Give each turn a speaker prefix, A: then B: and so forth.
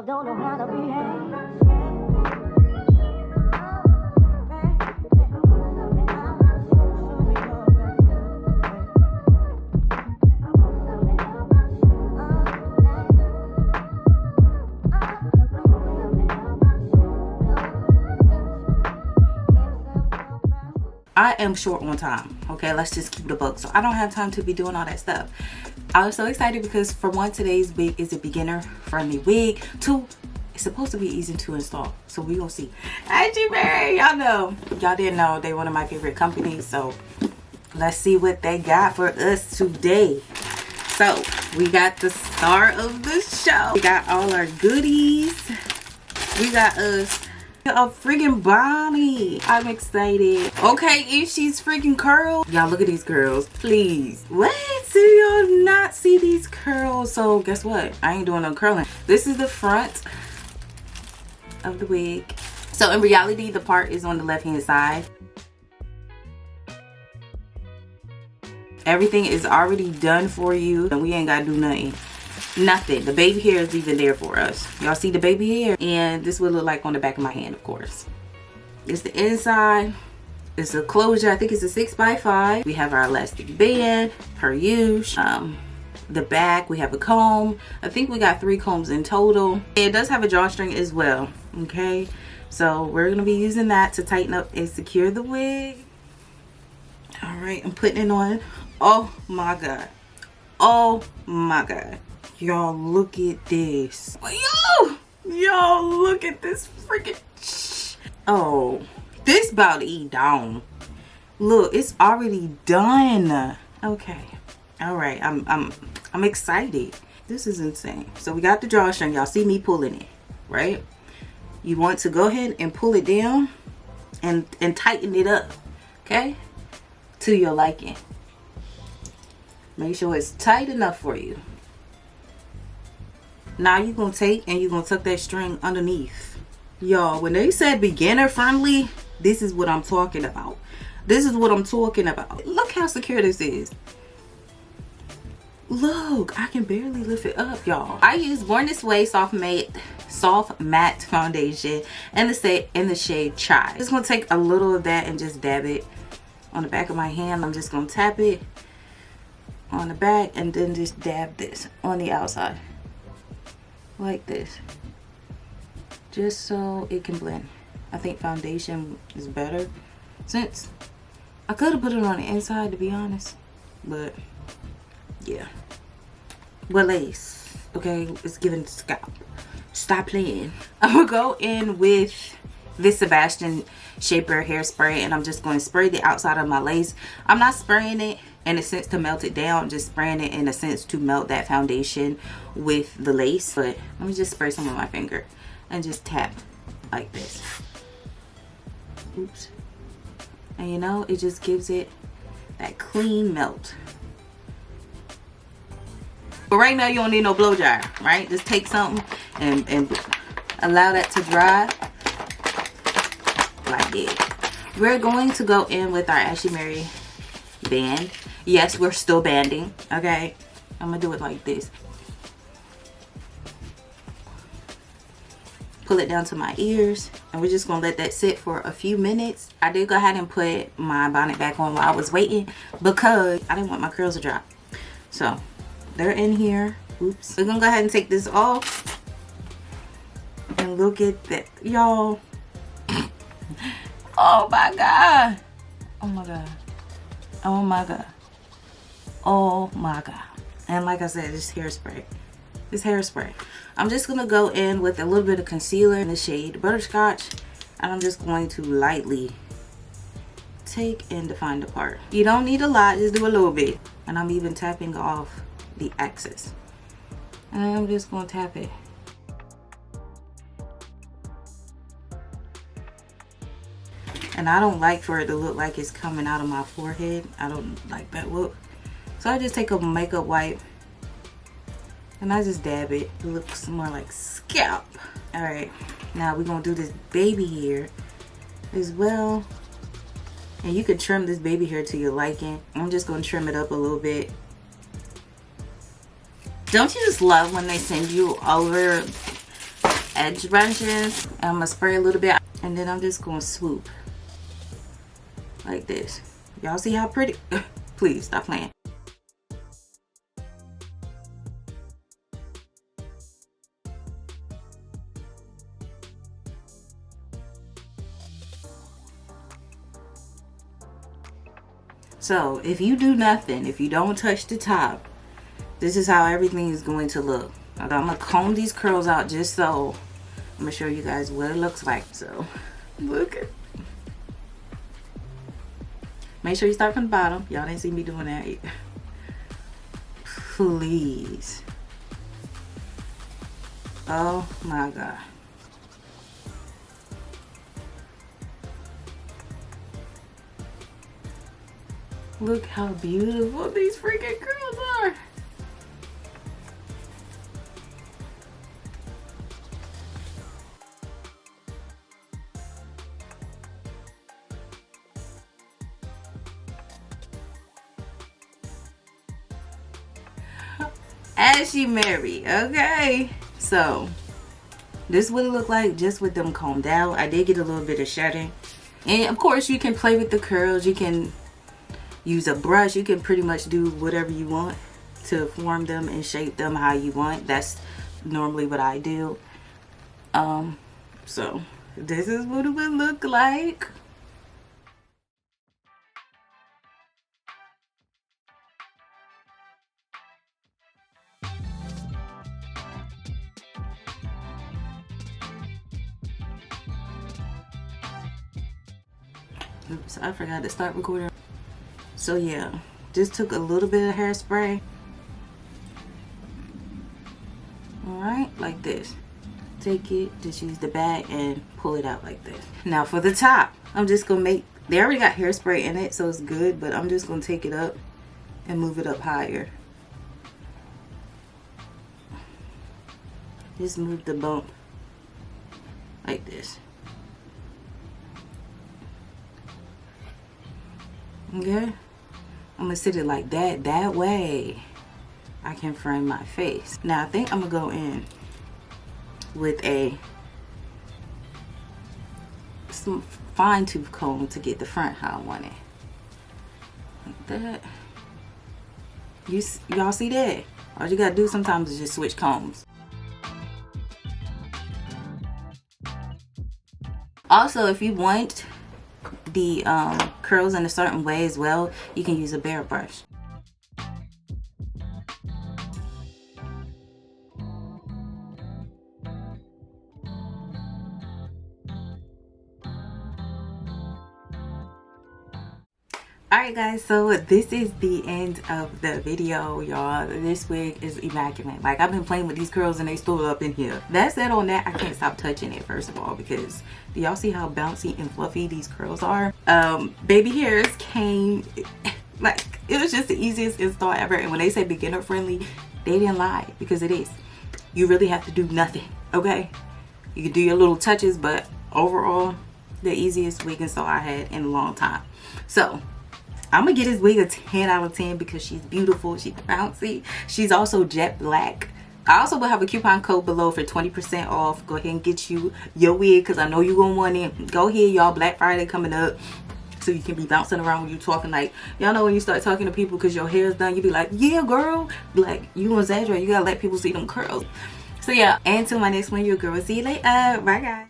A: girl don't know how to behave.
B: I am short on time, okay? Let's just keep the book. So I don't have time to be doing all that stuff. I was so excited because for one, today's wig is a beginner friendly wig. Two, it's supposed to be easy to install. So we gonna see. Ashimary, y'all know. Y'all didn't know they one of my favorite companies. So let's see what they got for us today. So we got the star of the show. We got all our goodies. We got us a freaking bonnie. I'm excited. Okay, if she's freaking curled, y'all look at these curls, please. What? Do y'all not see these curls? So guess what? I ain't doing no curling. This is the front of the wig. So in reality, the part is on the left hand side. Everything is already done for you and we ain't gotta do nothing. Nothing. The baby hair is even there for us. Y'all see the baby hair? And this would look like on the back of my hand, of course. It's the inside. It's a closure. I think it's a 6x5. We have our elastic band, per usual. The back, we have a comb. I think we got 3 combs in total. It does have a drawstring as well. Okay. So we're going to be using that to tighten up and secure the wig. All right. I'm putting it on. Oh my God. Oh my God. Y'all look at this. Y'all look at this freaking oh, this about to eat down. Look, it's already done. Okay. All right. I'm excited. This is insane. So we got the drawstring. Y'all see me pulling it, right? You want to go ahead and pull it down and tighten it up, okay? To your liking. Make sure it's tight enough for you. Now you're going to take and you're going to tuck that string underneath. Y'all, when they said beginner friendly, this is what I'm talking about. This is what I'm talking about. Look how secure this is. Look, I can barely lift it up, y'all. I use Born This Way soft matte foundation in the shade Chai. Just going to take a little of that and just dab it on the back of my hand. I'm just going to tap it on the back and then just dab this on the outside. Like this, just so it can blend. I think foundation is better, since I could have put it on the inside, to be honest, but yeah. Well, lace, okay, it's giving scalp. Stop playing. I'm gonna go in with this Sebastian Shaper hairspray, and I'm just going to spray the outside of my lace. I'm not spraying it in a sense to melt it down, I'm just spraying it in a sense to melt that foundation with the lace. But let me just spray some on my finger and just tap like this. Oops. And you know, it just gives it that clean melt. But right now you don't need no blow dryer, right? Just take something and allow that to dry like that. We're going to go in with our Ashimary band. Yes, we're still banding, okay? I'm gonna do it like this. Pull it down to my ears, and we're just gonna let that sit for a few minutes. I did go ahead and put my bonnet back on while I was waiting because I didn't want my curls to drop. So they're in here. Oops. We're gonna go ahead and take this off, and look at that, y'all. Oh my God. Oh my God. Oh my God. Oh my God. And like I said, this hairspray. I'm just going to go in with a little bit of concealer in the shade Butterscotch. And I'm just going to lightly take and define the part. You don't need a lot, just do a little bit. And I'm even tapping off the excess. And I'm just going to tap it. And I don't like for it to look like it's coming out of my forehead. I don't like that look. So I just take a makeup wipe and I just dab it. It looks more like scalp. All right, now we're gonna do this baby hair as well. And you can trim this baby hair to your liking. I'm just gonna trim it up a little bit. Don't you just love when they send you over edge brushes. I'm gonna spray a little bit, and then I'm just gonna swoop like this. Y'all see how pretty? Please stop playing. So if you do nothing, if you don't touch the top, this is how everything is going to look. I'm gonna comb these curls out just so I'm gonna show you guys what it looks like. So look at, make sure you start from the bottom. Y'all didn't see me doing that either. Please. Oh my God. Look how beautiful these freaking curls are. Ashimary, okay? So this is what it looked like just with them combed out. I did get a little bit of shedding. And of course you can play with the curls. You can use a brush. You can pretty much do whatever you want to form them and shape them how you want. That's normally what I do. So this is what it would look like. Oops, I forgot to start recording. So yeah, just took a little bit of hairspray. Alright, like this. Take it, just use the bag and pull it out like this. Now for the top, I'm just gonna make, they already got hairspray in it, so it's good, but I'm just gonna take it up and move it up higher. Just move the bump like this. Okay, I'm gonna sit it like that. That way I can frame my face. Now I think I'm gonna go in with some fine tooth comb to get the front how I want it. Like that. Y'all see that? All you gotta do sometimes is just switch combs. Also, if you want the curls in a certain way as well, you can use a bare brush. Alright guys, so this is the end of the video, y'all. This wig is immaculate. Like, I've been playing with these curls and they stood up in here. That said, on that, I can't stop touching it, first of all, because do y'all see how bouncy and fluffy these curls are? Baby hairs came, like, it was just the easiest install ever. And when they say beginner friendly, they didn't lie, because it is. You really have to do nothing, okay? You can do your little touches, but overall, the easiest wig install I had in a long time. So I'm gonna get this wig a 10 out of 10 because she's beautiful, she's bouncy, she's also jet black. I also will have a coupon code below for 20% off. Go ahead and get you your wig because I know you're gonna want it. Go ahead, y'all, Black Friday coming up, so you can be bouncing around when you talking. Like, y'all know when you start talking to people because your hair's done, you be like, yeah girl, like, you don't exaggerate, you gotta let people see them curls. So yeah, until my next one, your girl, see you later, bye guys.